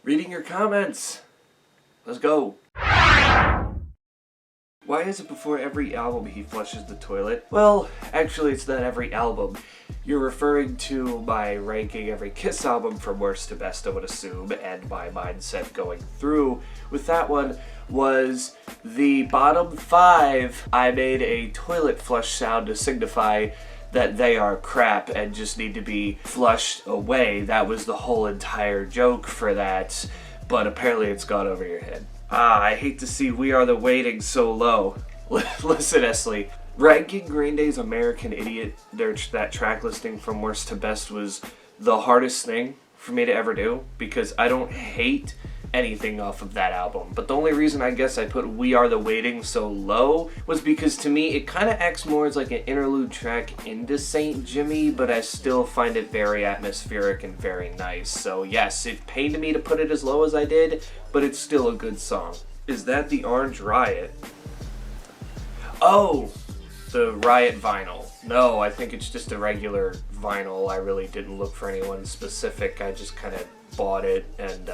Reading your comments. Let's go. Why is it before every album he flushes the toilet? Well, actually it's not every album. You're referring to my ranking every Kiss album from worst to best, I would assume, and my mindset going through with that one was the bottom 5. I made a toilet flush sound to signify that they are crap and just need to be flushed away. That was the whole entire joke for that, but apparently it's gone over your head. I hate to see We Are the Waiting so low. Listen, Esley, ranking Green Day's American Idiot, that track listing from worst to best, was the hardest thing for me to ever do, because I don't hate anything off of that album. But the only reason I guess I put We Are the Waiting so low was because to me it kind of acts more as like an interlude track into St. Jimmy, but I still find it very atmospheric and very nice. So yes, it pained me to put it as low as I did, but it's still a good song. Is that the Orange Riot? Oh, the Riot vinyl. No, I think it's just a regular vinyl. I really didn't look for anyone specific. I just kind of bought it, and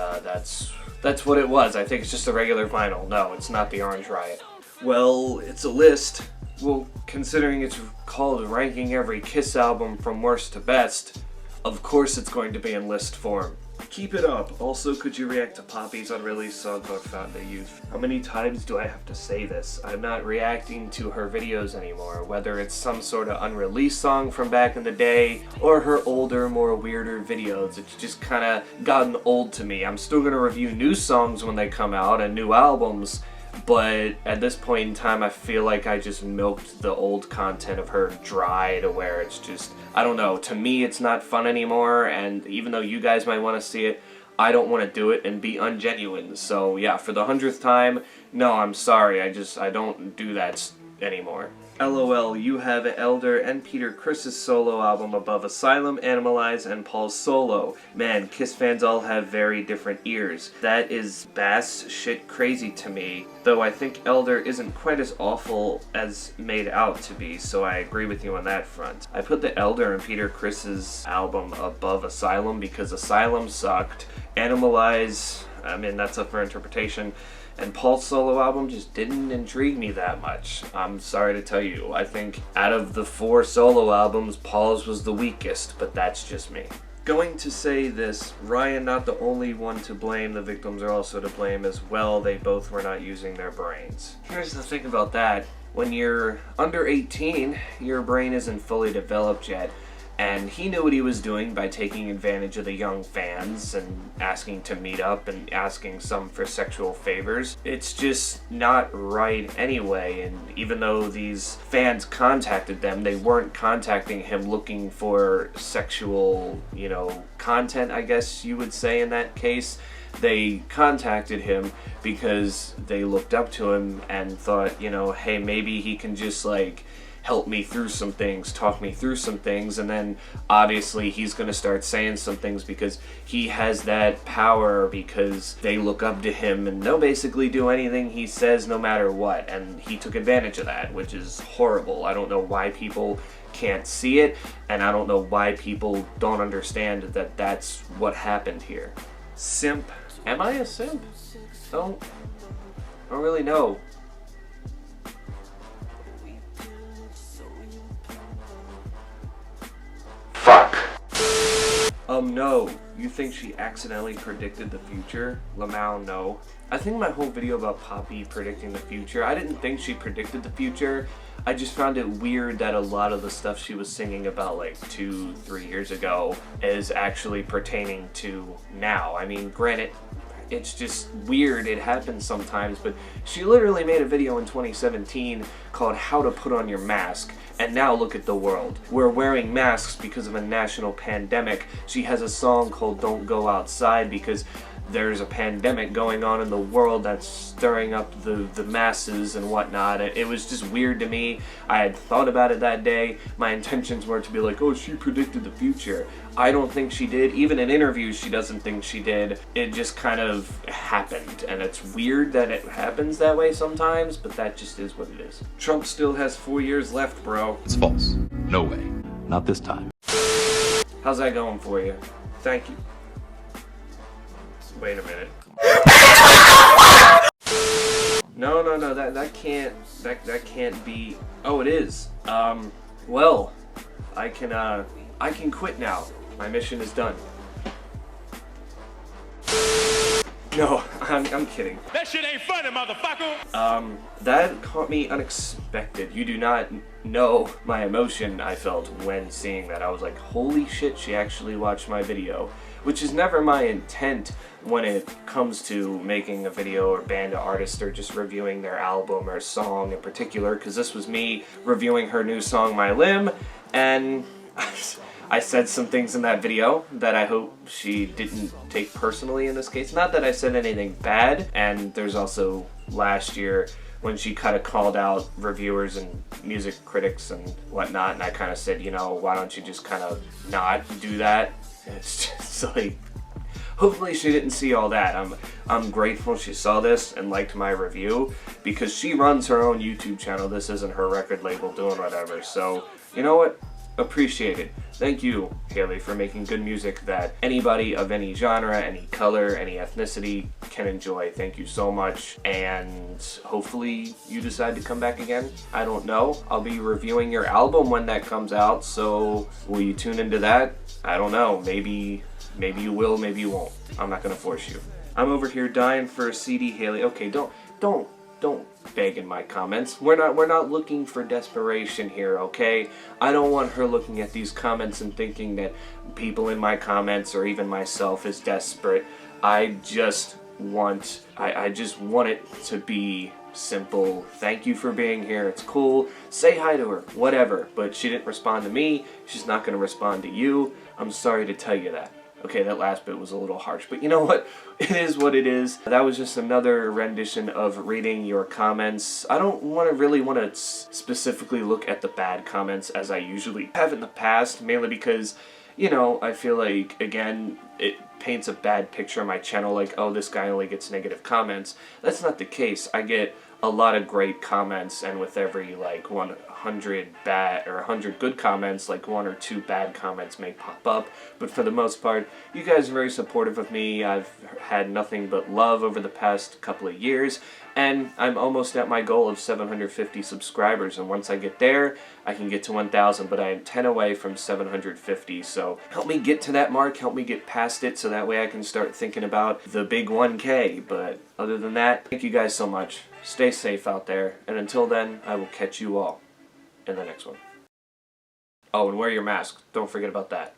that's what it was. I think it's just a regular vinyl. No, it's not the Orange Riot. Well, it's a list. Well, considering it's called ranking every Kiss album from worst to best, of course it's going to be in list form. Keep it up. Also, could you react to Poppy's unreleased song called Fountain of Youth? How many times do I have to say this? I'm not reacting to her videos anymore, whether it's some sort of unreleased song from back in the day or her older, more weirder videos. It's just kind of gotten old to me. I'm still going to review new songs when they come out and new albums, but at this point in time I feel like I just milked the old content of her dry to where it's just, I don't know, to me it's not fun anymore, and even though you guys might want to see it, I don't want to do it and be ungenuine. So yeah, for the 100th time, no, I'm sorry, I don't do that anymore. LOL, you have Elder and Peter Criss's solo album above Asylum, Animalize, and Paul's solo. Man, Kiss fans all have very different ears. That is bass shit crazy to me, though I think Elder isn't quite as awful as made out to be, so I agree with you on that front. I put the Elder and Peter Criss's album above Asylum because Asylum sucked. Animalize, I mean, that's up for interpretation. And Paul's solo album just didn't intrigue me that much. I'm sorry to tell you. I think out of the 4 solo albums, Paul's was the weakest, but that's just me. Going to say this, Ryan not the only one to blame, the victims are also to blame as well. They both were not using their brains. Here's the thing about that. When you're under 18, your brain isn't fully developed yet. And he knew what he was doing by taking advantage of the young fans and asking to meet up and asking some for sexual favors. It's just not right anyway, and even though these fans contacted them, they weren't contacting him looking for sexual, content, I guess you would say in that case. They contacted him because they looked up to him and thought, hey, maybe he can just help me through some things, talk me through some things, and then obviously he's going to start saying some things because he has that power, because they look up to him and they'll basically do anything he says no matter what, and he took advantage of that, which is horrible. I don't know why people can't see it, and I don't know why people don't understand that that's what happened here. Simp. Am I a simp? I don't really know. No. You think she accidentally predicted the future? Lamau, no. I think my whole video about Poppy predicting the future, I didn't think she predicted the future. I just found it weird that a lot of the stuff she was singing about 2-3 years ago is actually pertaining to now. I mean, granted, it's just weird, it happens sometimes, but she literally made a video in 2017 called How to Put On Your Mask, and now look at the world. We're wearing masks because of a national pandemic. She has a song called Don't Go Outside because there's a pandemic going on in the world that's stirring up the masses and whatnot. It was just weird to me. I had thought about it that day. My intentions were to be like, oh, she predicted the future. I don't think she did. Even in interviews, she doesn't think she did. It just kind of happened, and it's weird that it happens that way sometimes, but that just is what it is. Trump still has 4 years left, bro. It's false. No way. Not this time. How's that going for you? Thank you. Wait a minute. No, that can't be. Oh, it is. Well, I can quit now. My mission is done. No, I'm kidding. That shit ain't funny, motherfucker! That caught me unexpected. You do not know my emotion I felt when seeing that. I was like, holy shit, she actually watched my video. Which is never my intent when it comes to making a video or band or artist or just reviewing their album or song in particular, because this was me reviewing her new song, My Limb, and I said some things in that video that I hope she didn't take personally in this case. Not that I said anything bad, and there's also last year when she kind of called out reviewers and music critics and whatnot, and I kind of said, you know, why don't you just kind of not do that? And it's just like, hopefully she didn't see all that. I'm grateful she saw this and liked my review, because she runs her own YouTube channel. This isn't her record label doing whatever. So, you know what? Appreciate it. Thank you, Haley, for making good music that anybody of any genre, any color, any ethnicity can enjoy. Thank you so much, and hopefully you decide to come back again. I don't know. I'll be reviewing your album when that comes out, so will you tune into that? I don't know. Maybe you will, maybe you won't. I'm not gonna force you. I'm over here dying for a CD, Haley. Okay, don't beg in my comments. We're not looking for desperation here, okay? I don't want her looking at these comments and thinking that people in my comments or even myself is desperate. I just want it to be simple. Thank you for being here. It's cool. Say hi to her. Whatever. But she didn't respond to me. She's not going to respond to you. I'm sorry to tell you that. Okay, that last bit was a little harsh, but you know what? It is what it is. That was just another rendition of reading your comments. I don't really want to specifically look at the bad comments as I usually have in the past, mainly because, you know, I feel like, again, it paints a bad picture of my channel, like, oh, this guy only gets negative comments. That's not the case. I get a lot of great comments, and with every, like, 100 bad or 100 good comments, like 1 or 2 bad comments may pop up, but for the most part, you guys are very supportive of me. I've had nothing but love over the past couple of years, and I'm almost at my goal of 750 subscribers, and once I get there, I can get to 1,000, but I am 10 away from 750, so help me get to that mark, help me get past it, so that way I can start thinking about the big 1K, but other than that, thank you guys so much. Stay safe out there, and until then, I will catch you all in the next one. Oh, and wear your mask. Don't forget about that.